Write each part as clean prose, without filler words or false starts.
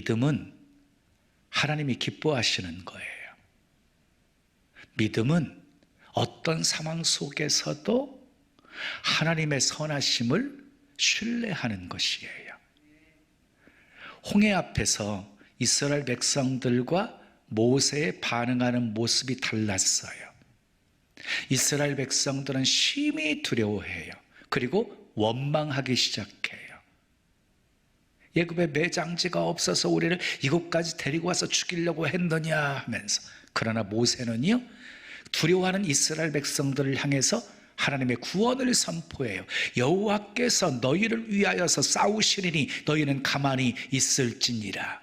믿음은 하나님이 기뻐하시는 거예요. 믿음은 어떤 상황 속에서도 하나님의 선하심을 신뢰하는 것이에요. 홍해 앞에서 이스라엘 백성들과 모세의 반응하는 모습이 달랐어요. 이스라엘 백성들은 심히 두려워해요. 그리고 원망하기 시작해요. 애굽에 매장지가 없어서 우리를 이곳까지 데리고 와서 죽이려고 했느냐 하면서. 그러나 모세는요, 두려워하는 이스라엘 백성들을 향해서 하나님의 구원을 선포해요. 여호와께서 너희를 위하여서 싸우시리니 너희는 가만히 있을지니라.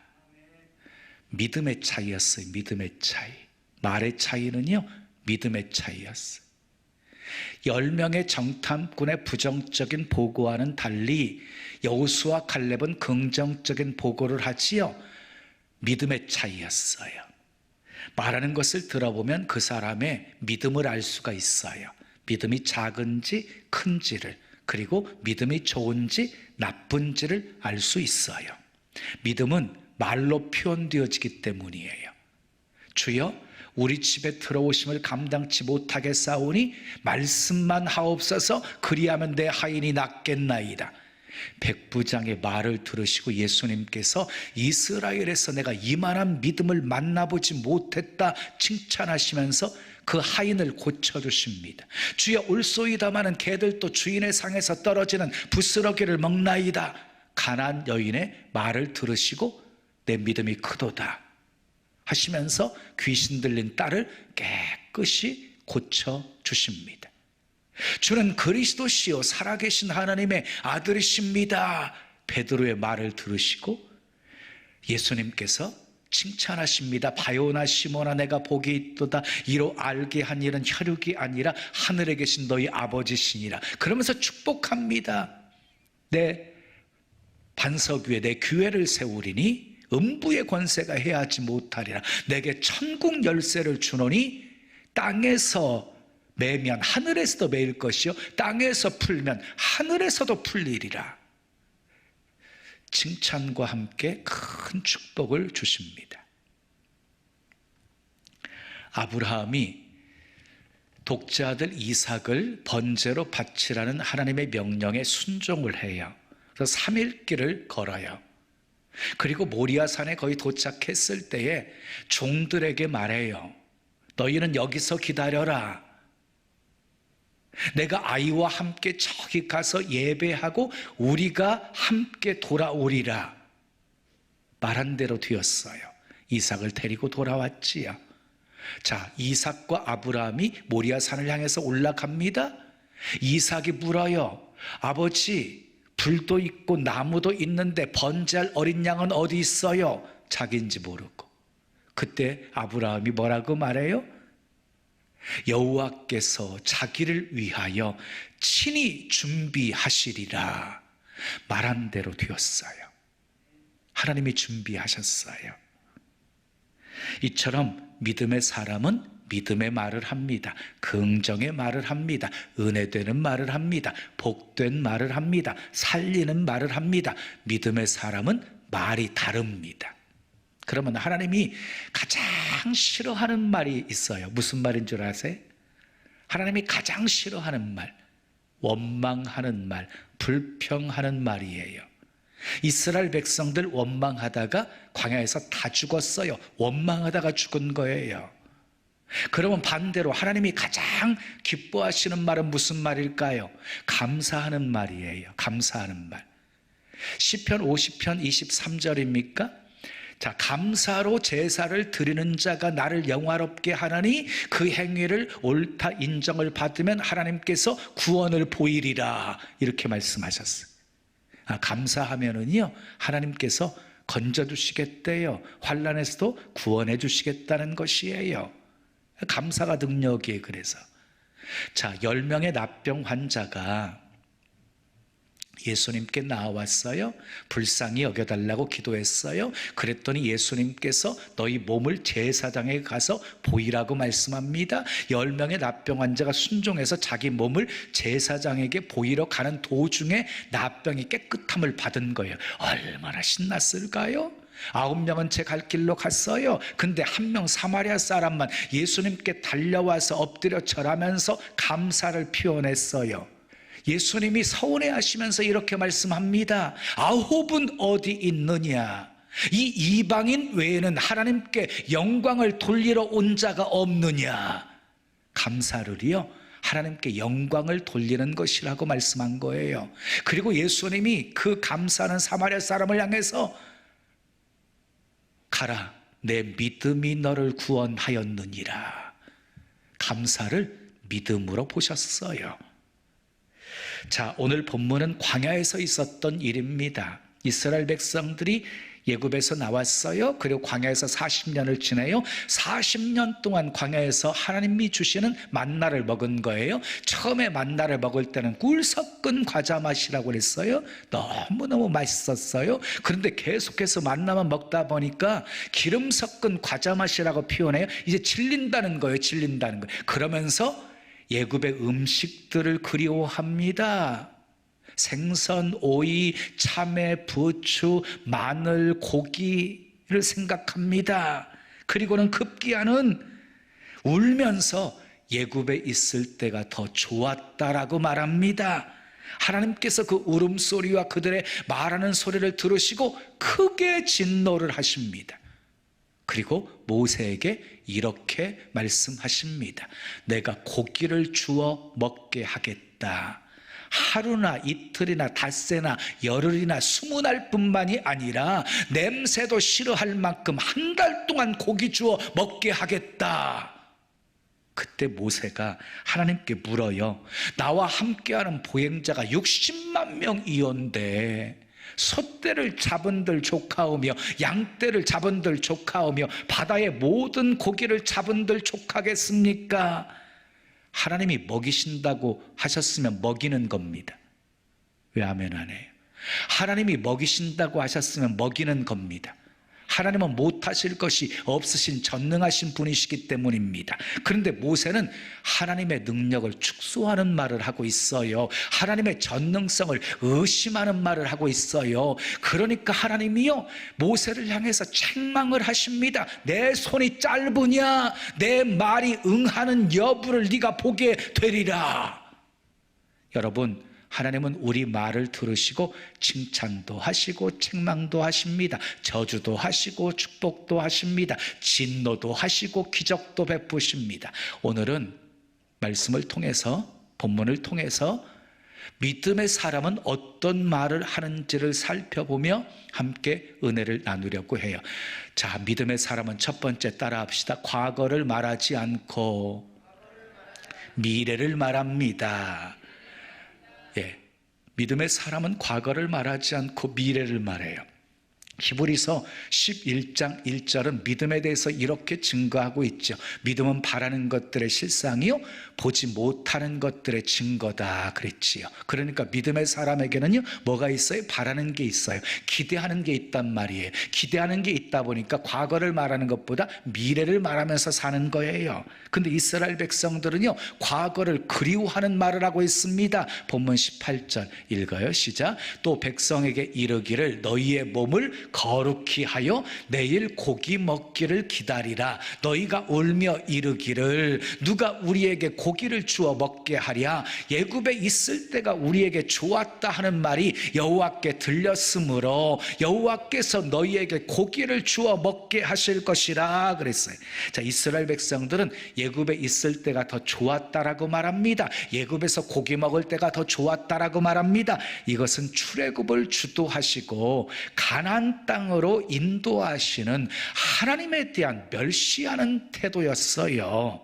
믿음의 차이였어요. 믿음의 차이. 말의 차이는요, 믿음의 차이였어요. 10명의 정탐꾼의 부정적인 보고와는 달리 여호수아 갈렙은 긍정적인 보고를 하지요. 믿음의 차이였어요. 말하는 것을 들어보면 그 사람의 믿음을 알 수가 있어요. 믿음이 작은지 큰지를, 그리고 믿음이 좋은지 나쁜지를 알 수 있어요. 믿음은 말로 표현되어지기 때문이에요. 주여, 우리 집에 들어오심을 감당치 못하게 싸우니 말씀만 하옵소서. 그리하면 내 하인이 낫겠나이다. 백부장의 말을 들으시고 예수님께서 이스라엘에서 내가 이만한 믿음을 만나보지 못했다 칭찬하시면서 그 하인을 고쳐주십니다. 주여, 올소이다마는 개들도 주인의 상에서 떨어지는 부스러기를 먹나이다. 가난안 여인의 말을 들으시고 내 믿음이 크도다 하시면서 귀신 들린 딸을 깨끗이 고쳐주십니다. 주는 그리스도시요 살아계신 하나님의 아들이십니다. 베드로의 말을 들으시고 예수님께서 칭찬하십니다. 바요나 시몬아, 내가 복이 있도다. 이로 알게 한 일은 혈육이 아니라 하늘에 계신 너희 아버지시니라. 그러면서 축복합니다. 내 반석 위에 내 교회를 세우리니 음부의 권세가 해하지 못하리라. 내게 천국 열쇠를 주노니 땅에서 매면 하늘에서도 매일 것이요 땅에서 풀면 하늘에서도 풀리리라. 칭찬과 함께 큰 축복을 주십니다. 아브라함이 독자들 이삭을 번제로 바치라는 하나님의 명령에 순종을 해요. 그래서 3일길을 걸어요. 그리고 모리아산에 거의 도착했을 때에 종들에게 말해요. 너희는 여기서 기다려라. 내가 아이와 함께 저기 가서 예배하고 우리가 함께 돌아오리라. 말한 대로 되었어요. 이삭을 데리고 돌아왔지요. 자, 이삭과 아브라함이 모리아산을 향해서 올라갑니다. 이삭이 물어요. 아버지, 불도 있고 나무도 있는데 번제할 어린 양은 어디 있어요? 자기인지 모르고. 그때 아브라함이 뭐라고 말해요? 여호와께서 자기를 위하여 친히 준비하시리라. 말한 대로 되었어요. 하나님이 준비하셨어요. 이처럼 믿음의 사람은 믿음의 말을 합니다. 긍정의 말을 합니다. 은혜되는 말을 합니다. 복된 말을 합니다. 살리는 말을 합니다. 믿음의 사람은 말이 다릅니다. 그러면 하나님이 가장 싫어하는 말이 있어요. 무슨 말인 줄 아세요? 하나님이 가장 싫어하는 말, 원망하는 말, 불평하는 말이에요. 이스라엘 백성들 원망하다가 광야에서 다 죽었어요. 원망하다가 죽은 거예요. 그러면 반대로 하나님이 가장 기뻐하시는 말은 무슨 말일까요? 감사하는 말이에요. 감사하는 말. 시편 50편 23절입니까? 자, 감사로 제사를 드리는 자가 나를 영화롭게 하나니 그 행위를 옳다 인정을 받으면 하나님께서 구원을 보이리라. 이렇게 말씀하셨어요. 감사하면은요, 하나님께서 건져주시겠대요. 환난에서도 구원해 주시겠다는 것이에요. 감사가 능력이에요. 그래서 자, 10명의 납병 환자가 예수님께 나왔어요. 불쌍히 여겨달라고 기도했어요. 그랬더니 예수님께서 너희 몸을 제사장에 가서 보이라고 말씀합니다. 10명의 납병 환자가 순종해서 자기 몸을 제사장에게 보이러 가는 도중에 납병이 깨끗함을 받은 거예요. 얼마나 신났을까요? 9명은 제 갈 길로 갔어요. 근데 한 명 사마리아 사람만 예수님께 달려와서 엎드려 절하면서 감사를 표현했어요. 예수님이 서운해하시면서 이렇게 말씀합니다. 9은 어디 있느냐? 이 이방인 외에는 하나님께 영광을 돌리러 온 자가 없느냐? 감사를요, 하나님께 영광을 돌리는 것이라고 말씀한 거예요. 그리고 예수님이 그 감사하는 사마리아 사람을 향해서 가라, 내 믿음이 너를 구원하였느니라. 감사를 믿음으로 보셨어요. 자, 오늘 본문은 광야에서 있었던 일입니다. 이스라엘 백성들이 애굽에서 나왔어요. 그리고 광야에서 40년을 지내요. 40년 동안 광야에서 하나님이 주시는 만나를 먹은 거예요. 처음에 만나를 먹을 때는 꿀 섞은 과자 맛이라고 그랬어요. 너무너무 맛있었어요. 그런데 계속해서 만나만 먹다 보니까 기름 섞은 과자 맛이라고 표현해요. 이제 질린다는 거예요. 질린다는 거예요. 그러면서 애굽의 음식들을 그리워합니다. 생선, 오이, 참외, 부추, 마늘, 고기를 생각합니다. 그리고는 급기야는 울면서 애굽에 있을 때가 더 좋았다라고 말합니다. 하나님께서 그 울음소리와 그들의 말하는 소리를 들으시고 크게 진노를 하십니다. 그리고 모세에게 이렇게 말씀하십니다. 내가 고기를 주어 먹게 하겠다. 하루나 이틀이나 닷새나 열흘이나 20날 뿐만이 아니라 냄새도 싫어할 만큼 한 달 동안 고기 주어 먹게 하겠다. 그때 모세가 하나님께 물어요. 나와 함께하는 보행자가 60만 명이온데 소떼를 잡은들 조카오며 양떼를 잡은들 조카오며 바다의 모든 고기를 잡은들 족하겠습니까? 하나님이 먹이신다고 하셨으면 먹이는 겁니다. 왜 아멘 안 해요? 하나님이 먹이신다고 하셨으면 먹이는 겁니다. 하나님은 못하실 것이 없으신 전능하신 분이시기 때문입니다. 그런데 모세는 하나님의 능력을 축소하는 말을 하고 있어요. 하나님의 전능성을 의심하는 말을 하고 있어요. 그러니까 하나님이요, 모세를 향해서 책망을 하십니다. 내 손이 짧으냐? 내 말이 응하는 여부를 네가 보게 되리라. 여러분, 하나님은 우리 말을 들으시고 칭찬도 하시고 책망도 하십니다. 저주도 하시고 축복도 하십니다. 진노도 하시고 기적도 베푸십니다. 오늘은 말씀을 통해서, 본문을 통해서 믿음의 사람은 어떤 말을 하는지를 살펴보며 함께 은혜를 나누려고 해요. 자, 믿음의 사람은 첫 번째 따라합시다. 과거를 말하지 않고 미래를 말합니다. 예, 믿음의 사람은 과거를 말하지 않고 미래를 말해요. 히브리서 11장 1절은 믿음에 대해서 이렇게 증거하고 있죠. 믿음은 바라는 것들의 실상이요 보지 못하는 것들의 증거다 그랬지요. 그러니까 믿음의 사람에게는요 뭐가 있어요? 바라는 게 있어요. 기대하는 게 있단 말이에요. 기대하는 게 있다 보니까 과거를 말하는 것보다 미래를 말하면서 사는 거예요. 근데 이스라엘 백성들은요 과거를 그리워하는 말을 하고 있습니다. 본문 18절 읽어요. 시작. 또 백성에게 이르기를 너희의 몸을 거룩히 하여 내일 고기 먹기를 기다리라. 너희가 울며 이르기를 누가 우리에게 고기를 주어 먹게 하랴. 애굽에 있을 때가 우리에게 좋았다 하는 말이 여호와께 들렸으므로 여호와께서 너희에게 고기를 주어 먹게 하실 것이라 그랬어요. 자, 이스라엘 백성들은 애굽에 있을 때가 더 좋았다라고 말합니다. 애굽에서 고기 먹을 때가 더 좋았다라고 말합니다. 이것은 출애굽을 주도하시고 가나안 땅으로 인도하시는 하나님에 대한 멸시하는 태도였어요.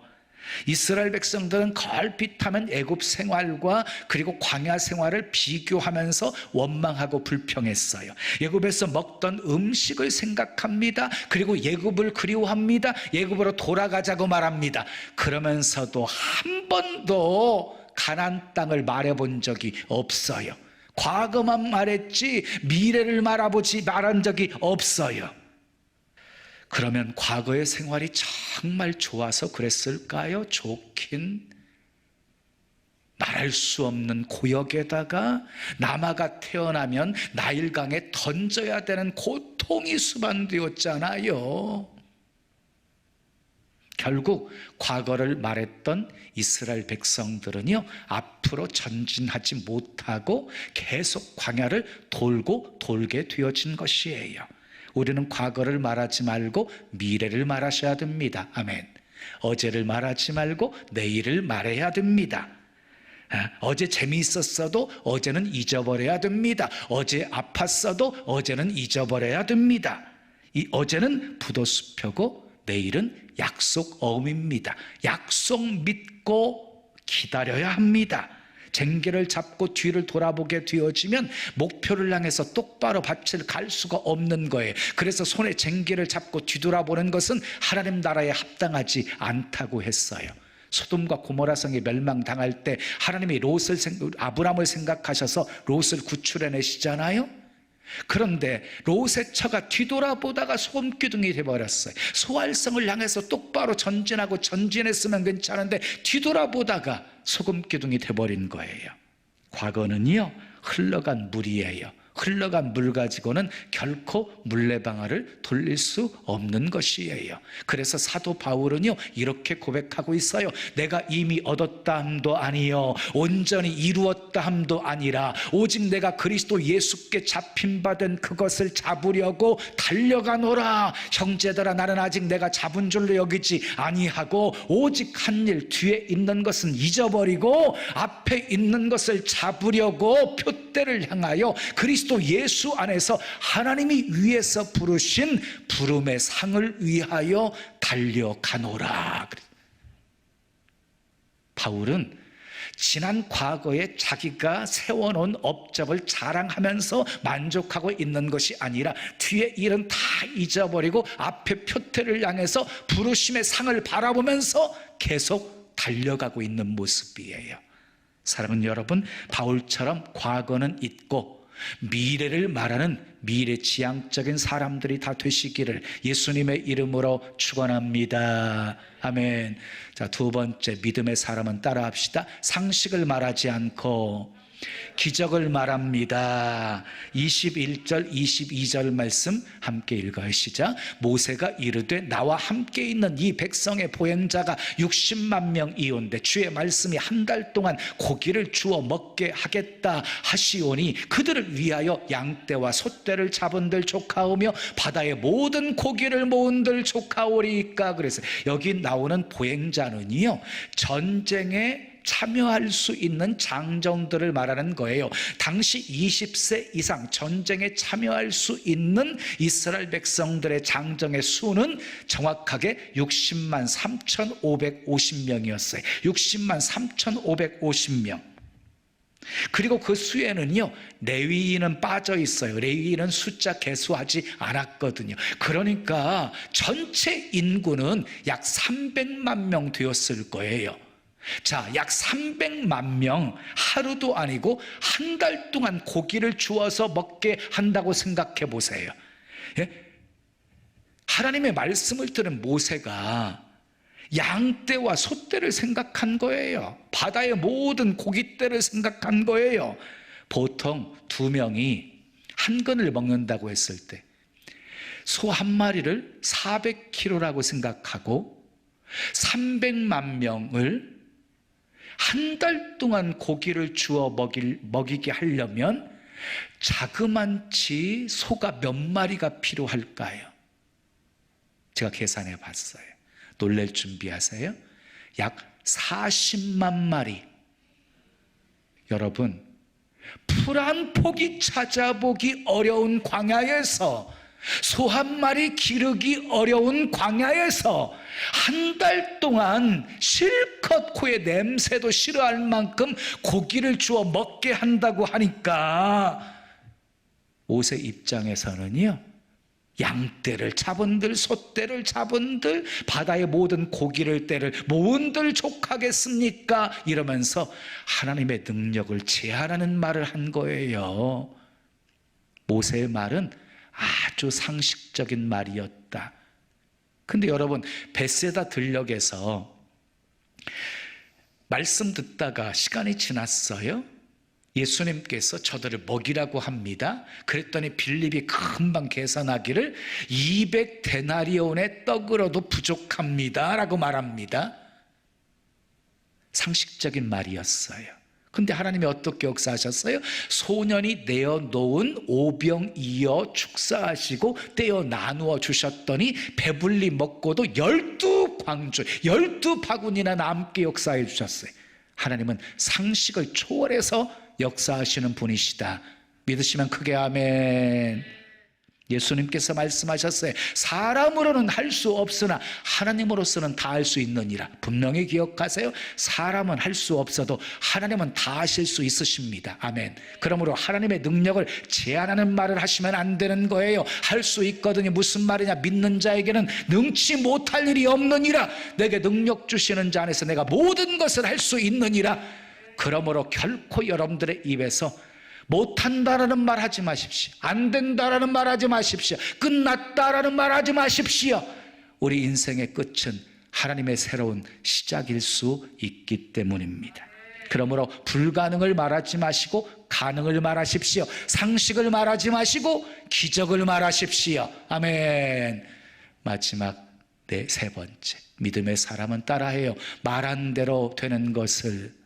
이스라엘 백성들은 걸핏하면 애굽 생활과 그리고 광야 생활을 비교하면서 원망하고 불평했어요. 애굽에서 먹던 음식을 생각합니다. 그리고 애굽을 그리워합니다. 애굽으로 돌아가자고 말합니다. 그러면서도 한 번도 가나안 땅을 말해본 적이 없어요. 과거만 말했지 미래를 말한 적이 없어요. 그러면 과거의 생활이 정말 좋아서 그랬을까요? 좋긴 말할 수 없는 고역에다가 남아가 태어나면 나일강에 던져야 되는 고통이 수반되었잖아요. 결국 과거를 말했던 이스라엘 백성들은요, 앞으로 전진하지 못하고 계속 광야를 돌게 되어진 것이에요. 우리는 과거를 말하지 말고 미래를 말하셔야 됩니다. 아멘. 어제를 말하지 말고 내일을 말해야 됩니다. 어제 재미있었어도 어제는 잊어버려야 됩니다. 어제 아팠어도 어제는 잊어버려야 됩니다. 이 어제는 부도수표고 내일은 약속 어음입니다. 약속 믿고 기다려야 합니다. 쟁기를 잡고 뒤를 돌아보게 되어지면 목표를 향해서 똑바로 밭을 갈 수가 없는 거예요. 그래서 손에 쟁기를 잡고 뒤돌아보는 것은 하나님 나라에 합당하지 않다고 했어요. 소돔과 고모라 성이 멸망당할 때 하나님이 아브람을 생각하셔서 롯을 구출해내시잖아요. 그런데 롯의 처가 뒤돌아보다가 소금기둥이 되어버렸어요. 소활성을 향해서 똑바로 전진하고 전진했으면 괜찮은데 뒤돌아보다가 소금기둥이 되어버린 거예요. 과거는요, 흘러간 물이에요. 흘러간 물 가지고는 결코 물레방아를 돌릴 수 없는 것이에요. 그래서 사도 바울은요, 이렇게 고백하고 있어요. 내가 이미 얻었다 함도 아니요 온전히 이루었다 함도 아니라 오직 내가 그리스도 예수께 잡힌 바 된 그것을 잡으려고 달려가노라. 형제들아, 나는 아직 내가 잡은 줄로 여기지 아니하고 오직 한 일, 뒤에 있는 것은 잊어버리고 앞에 있는 것을 잡으려고 표대를 향하여 그리스도 예수 안에서 하나님이 위에서 부르신 부름의 상을 위하여 달려가노라. 바울은 지난 과거에 자기가 세워놓은 업적을 자랑하면서 만족하고 있는 것이 아니라 뒤에 일은 다 잊어버리고 앞에 표태를 향해서 부르심의 상을 바라보면서 계속 달려가고 있는 모습이에요. 사랑하는 여러분, 바울처럼 과거는 잊고 미래를 말하는 미래지향적인 사람들이 다 되시기를 예수님의 이름으로 축원합니다. 아멘. 자, 두 번째, 믿음의 사람은 따라합시다. 상식을 말하지 않고 기적을 말합니다. 21절 22절 말씀 함께 읽어요. 시작. 모세가 이르되 나와 함께 있는 이 백성의 보행자가 60만 명이온데 주의 말씀이 한 달 동안 고기를 주어 먹게 하겠다 하시오니 그들을 위하여 양떼와 솥대를 잡은들 조카오며 바다의 모든 고기를 모은들 조카오리까. 그래서 여기 나오는 보행자는요, 전쟁에 참여할 수 있는 장정들을 말하는 거예요. 당시 20세 이상 전쟁에 참여할 수 있는 이스라엘 백성들의 장정의 수는 정확하게 60만 3,550명이었어요. 60만 3,550명. 그리고 그 수에는요, 레위인은 빠져 있어요. 레위인은 숫자 개수하지 않았거든요. 그러니까 전체 인구는 약 300만 명 되었을 거예요. 자, 약 300만 명, 하루도 아니고 한 달 동안 고기를 주어서 먹게 한다고 생각해 보세요. 예? 하나님의 말씀을 들은 모세가 양떼와 솥대를 생각한 거예요. 바다의 모든 고깃대를 생각한 거예요. 보통 두 명이 한 근을 먹는다고 했을 때 소 한 마리를 400kg라고 생각하고 300만 명을 한 달 동안 고기를 주어 먹이게 하려면 자그만치 소가 몇 마리가 필요할까요? 제가 계산해 봤어요. 놀랄 준비하세요. 약 40만 마리. 여러분, 풀 한 포기 찾아보기 어려운 광야에서, 소 한 마리 기르기 어려운 광야에서 한 달 동안 실컷 코에 냄새도 싫어할 만큼 고기를 주어 먹게 한다고 하니까 모세 입장에서는요, 양떼를 잡은들 솥대를 잡은들 바다의 모든 고기를 떼를 모은들 족하겠습니까? 이러면서 하나님의 능력을 제한하는 말을 한 거예요. 모세의 말은 아주 상식적인 말이었다. 근데 여러분, 베세다 들녘에서 말씀 듣다가 시간이 지났어요. 예수님께서 저들을 먹이라고 합니다. 그랬더니 빌립이 금방 계산하기를 200데나리온의 떡으로도 부족합니다 라고 말합니다. 상식적인 말이었어요. 근데 하나님이 어떻게 역사하셨어요? 소년이 내어놓은 오병이어 축사하시고 떼어 나누어 주셨더니 배불리 먹고도 12광주 12바구니나 남게 역사해 주셨어요. 하나님은 상식을 초월해서 역사하시는 분이시다. 믿으시면 크게 아멘. 예수님께서 말씀하셨어요. 사람으로는 할 수 없으나 하나님으로서는 다 할 수 있느니라. 분명히 기억하세요. 사람은 할 수 없어도 하나님은 다 하실 수 있으십니다. 아멘. 그러므로 하나님의 능력을 제한하는 말을 하시면 안 되는 거예요. 할 수 있거든요. 무슨 말이냐? 믿는 자에게는 능치 못할 일이 없느니라. 내게 능력 주시는 자 안에서 내가 모든 것을 할 수 있느니라. 그러므로 결코 여러분들의 입에서 못한다라는 말 하지 마십시오. 안 된다라는 말 하지 마십시오. 끝났다라는 말 하지 마십시오. 우리 인생의 끝은 하나님의 새로운 시작일 수 있기 때문입니다. 그러므로 불가능을 말하지 마시고 가능을 말하십시오. 상식을 말하지 마시고 기적을 말하십시오. 아멘. 마지막 세 번째, 믿음의 사람은 따라해요. 말한 대로 되는 것을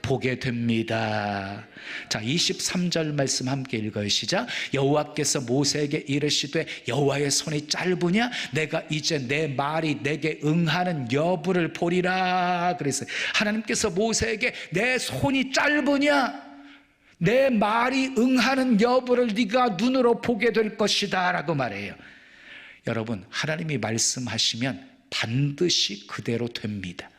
보게 됩니다. 자, 23절 말씀 함께 읽어요. 시작. 여호와께서 모세에게 이르시되 여호와의 손이 짧으냐? 내가 이제 내 말이 내게 응하는 여부를 보리라 그랬어요. 하나님께서 모세에게 내 손이 짧으냐? 내 말이 응하는 여부를 네가 눈으로 보게 될 것이다 라고 말해요. 여러분, 하나님이 말씀하시면 반드시 그대로 됩니다.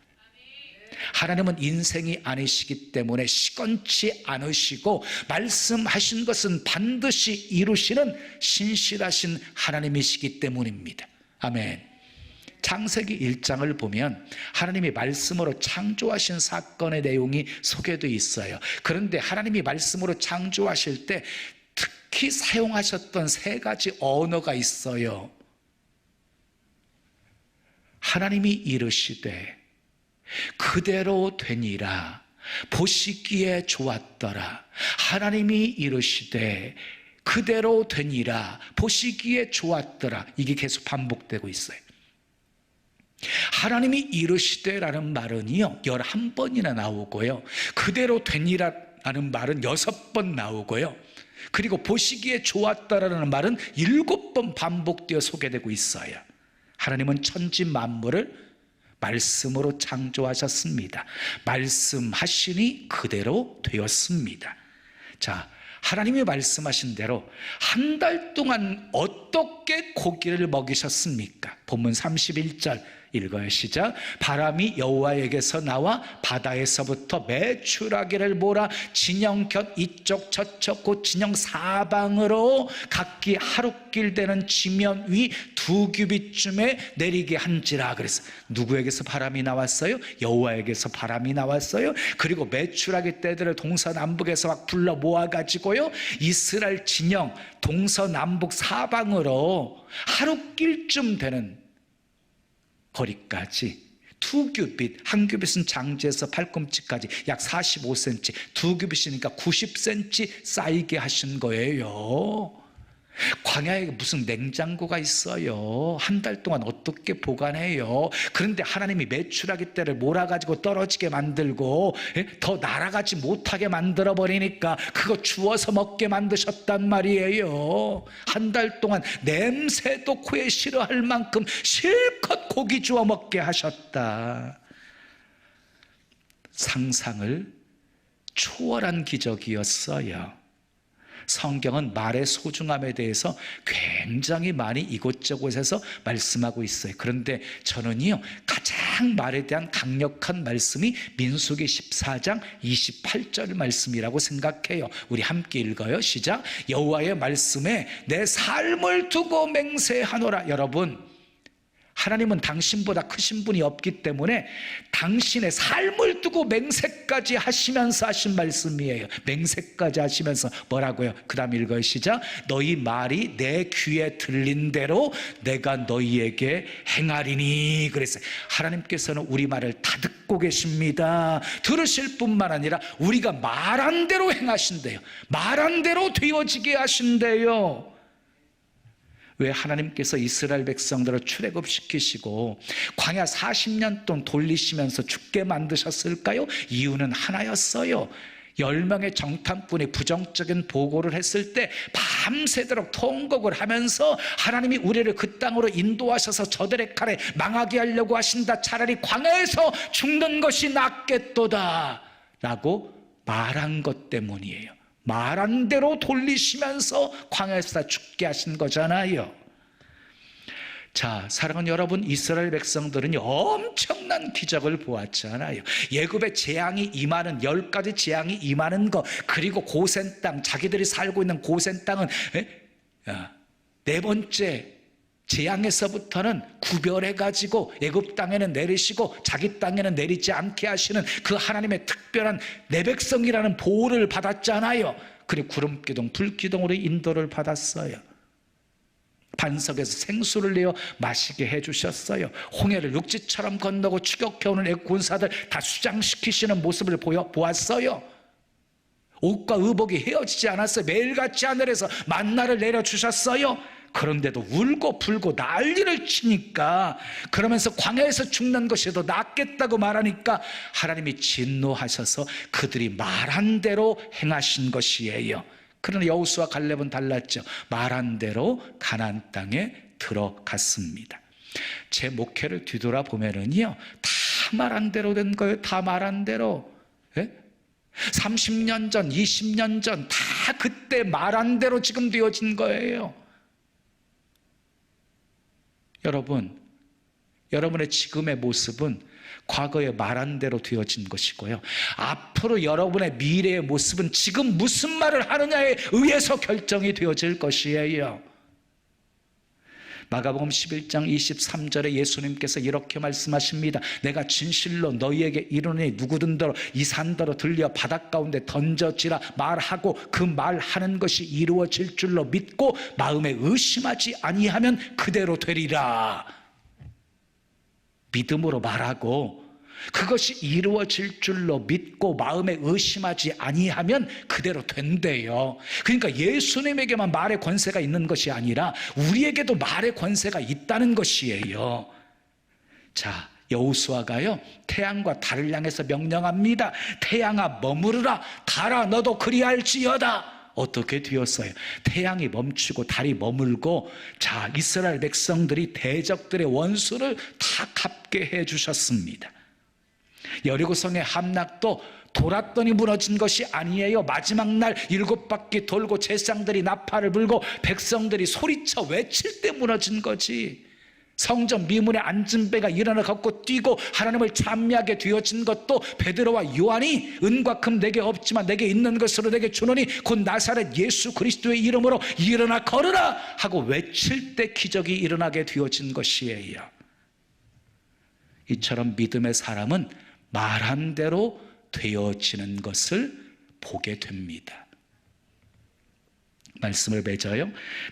하나님은 인생이 아니시기 때문에 시건치 않으시고 말씀하신 것은 반드시 이루시는 신실하신 하나님이시기 때문입니다. 아멘. 창세기 1장을 보면 하나님이 말씀으로 창조하신 사건의 내용이 소개되어 있어요. 그런데 하나님이 말씀으로 창조하실 때 특히 사용하셨던 세 가지 언어가 있어요. 하나님이 이르시되 그대로 되니라. 보시기에 좋았더라. 하나님이 이르시되 그대로 되니라. 보시기에 좋았더라. 이게 계속 반복되고 있어요. 하나님이 이르시되라는 말은요 11번이나 나오고요, 그대로 되니라라는 말은 6번 나오고요, 그리고 보시기에 좋았다라는 말은 7번 반복되어 소개되고 있어요. 하나님은 천지 만물을 말씀으로 창조하셨습니다. 말씀하시니 그대로 되었습니다. 자, 하나님이 말씀하신 대로 한 달 동안 어떻게 고기를 먹이셨습니까? 본문 31절 읽어요. 시작. 바람이 여호와에게서 나와 바다에서부터 메추라기를 몰아 진영 곁 이쪽 저쪽 곧 진영 사방으로 각기 하루길 되는 지면 위 2규빗쯤에 내리게 한지라 그랬어. 누구에게서 바람이 나왔어요? 여호와에게서 바람이 나왔어요. 그리고 메추라기 떼들을 동서남북에서 막 불러 모아가지고요 이스라엘 진영 동서남북 사방으로 하루길쯤 되는 거리까지 2규빗, 한 규빗은 장지에서 발꿈치까지 약 45cm, 2규빗이니까 90cm 쌓이게 하신 거예요. 광야에 무슨 냉장고가 있어요? 한 달 동안 어떻게 보관해요? 그런데 하나님이 메추라기 떼를 몰아가지고 떨어지게 만들고 더 날아가지 못하게 만들어버리니까 그거 주워서 먹게 만드셨단 말이에요. 한 달 동안 냄새도 코에 싫어할 만큼 실컷 고기 주워 먹게 하셨다. 상상을 초월한 기적이었어요. 성경은 말의 소중함에 대해서 굉장히 많이 이곳저곳에서 말씀하고 있어요. 그런데 저는요 가장 말에 대한 강력한 말씀이 민수기 14장 28절 말씀이라고 생각해요. 우리 함께 읽어요. 시작. 여호와의 말씀에 내 삶을 두고 맹세하노라. 여러분, 하나님은 당신보다 크신 분이 없기 때문에 당신의 삶을 두고 맹세까지 하시면서 하신 말씀이에요. 맹세까지 하시면서 뭐라고요? 그 다음 읽어요. 시작. 너희 말이 내 귀에 들린 대로 내가 너희에게 행하리니 그랬어요. 하나님께서는 우리 말을 다 듣고 계십니다. 들으실 뿐만 아니라 우리가 말한 대로 행하신대요. 말한 대로 되어지게 하신대요. 왜 하나님께서 이스라엘 백성들을 출애굽시키시고 광야 40년 동안 돌리시면서 죽게 만드셨을까요? 이유는 하나였어요. 10명의 정탐꾼이 부정적인 보고를 했을 때 밤새도록 통곡을 하면서 하나님이 우리를 그 땅으로 인도하셔서 저들의 칼에 망하게 하려고 하신다. 차라리 광야에서 죽는 것이 낫겠도다 라고 말한 것 때문이에요. 말한 대로 돌리시면서 광야에서 다 죽게 하신 거잖아요. 자, 사랑하는 여러분, 이스라엘 백성들은 엄청난 기적을 보았잖아요. 애굽의 재앙이 임하는 10가지 재앙이 임하는 것, 그리고 고센 땅, 자기들이 살고 있는 고센 땅은 네 번째 재앙에서부터는 구별해가지고 애굽 땅에는 내리시고 자기 땅에는 내리지 않게 하시는 그 하나님의 특별한 내 백성이라는 보호를 받았잖아요. 그리고 구름기둥, 불기둥으로 인도를 받았어요. 반석에서 생수를 내어 마시게 해주셨어요. 홍해를 육지처럼 건너고 추격해오는 애굽 군사들 다 수장시키시는 모습을 보았어요. 옷과 의복이 헤어지지 않았어요. 매일같이 하늘에서 만나를 내려주셨어요. 그런데도 울고 불고 난리를 치니까, 그러면서 광야에서 죽는 것이 더 낫겠다고 말하니까 하나님이 진노하셔서 그들이 말한 대로 행하신 것이에요. 그러나 여호수아 갈렙은 달랐죠. 말한 대로 가나안 땅에 들어갔습니다. 제 목회를 뒤돌아보면은요, 다 말한 대로 된 거예요. 다 말한 대로. 30년 전, 20년 전 다 그때 말한 대로 지금 되어진 거예요. 여러분, 여러분의 지금의 모습은 과거에 말한 대로 되어진 것이고요, 앞으로 여러분의 미래의 모습은 지금 무슨 말을 하느냐에 의해서 결정이 되어질 것이에요. 마가복음 11장 23절에 예수님께서 이렇게 말씀하십니다. 내가 진실로 너희에게 이르노니 누구든지 이 산더러 들려 바닷가운데 던져지라 말하고 그 말하는 것이 이루어질 줄로 믿고 마음에 의심하지 아니하면 그대로 되리라. 믿음으로 말하고 그것이 이루어질 줄로 믿고 마음에 의심하지 아니하면 그대로 된대요. 그러니까 예수님에게만 말의 권세가 있는 것이 아니라 우리에게도 말의 권세가 있다는 것이에요. 자, 여호수아가요, 태양과 달을 향해서 명령합니다. 태양아 머무르라, 달아 너도 그리할지어다. 어떻게 되었어요? 태양이 멈추고 달이 머물고, 자, 이스라엘 백성들이 대적들의 원수를 다 갚게 해주셨습니다. 여리고성의 함락도 돌았더니 무너진 것이 아니에요. 마지막 날 7바퀴 돌고 제사장들이 나팔을 불고 백성들이 소리쳐 외칠 때 무너진 거지. 성전 미문에 앉은 배가 일어나 걷고 뛰고 하나님을 찬미하게 되어진 것도 베드로와 요한이 은과 금 내게 없지만 내게 있는 것으로 내게 주노니 곧 나사렛 예수 그리스도의 이름으로 일어나 걸으라 하고 외칠 때 기적이 일어나게 되어진 것이에요. 이처럼 믿음의 사람은 말한 대로 되어지는 것을 보게 됩니다. 말씀을 맺어요.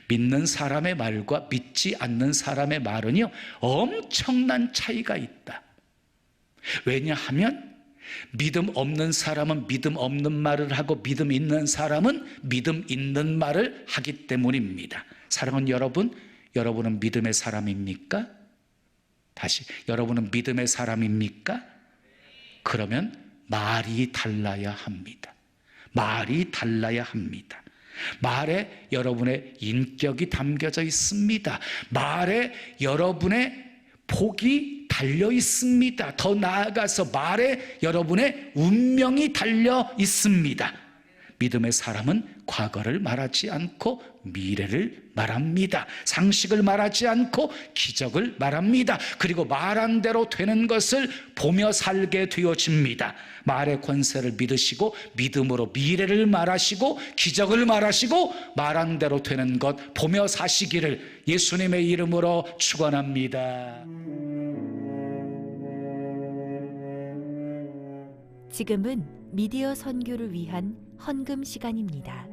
믿는 사람의 말과 믿지 않는 사람의 말은요, 엄청난 차이가 있다. 왜냐하면 믿음 없는 사람은 믿음 없는 말을 하고 믿음 있는 사람은 믿음 있는 말을 하기 때문입니다. 사랑하는 여러분, 여러분은 믿음의 사람입니까? 다시, 여러분은 믿음의 사람입니까? 그러면 말이 달라야 합니다. 말이 달라야 합니다. 말에 여러분의 인격이 담겨져 있습니다. 말에 여러분의 복이 달려 있습니다. 더 나아가서 말에 여러분의 운명이 달려 있습니다. 믿음의 사람은 과거를 말하지 않고 미래를 말합니다. 상식을 말하지 않고 기적을 말합니다. 그리고 말한 대로 되는 것을 보며 살게 되어집니다. 말의 권세를 믿으시고 믿음으로 미래를 말하시고 기적을 말하시고 말한 대로 되는 것 보며 사시기를 예수님의 이름으로 축원합니다. 지금은 미디어 선교를 위한 헌금 시간입니다.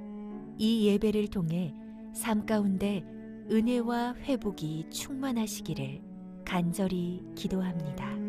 이 예배를 통해 삶 가운데 은혜와 회복이 충만하시기를 간절히 기도합니다.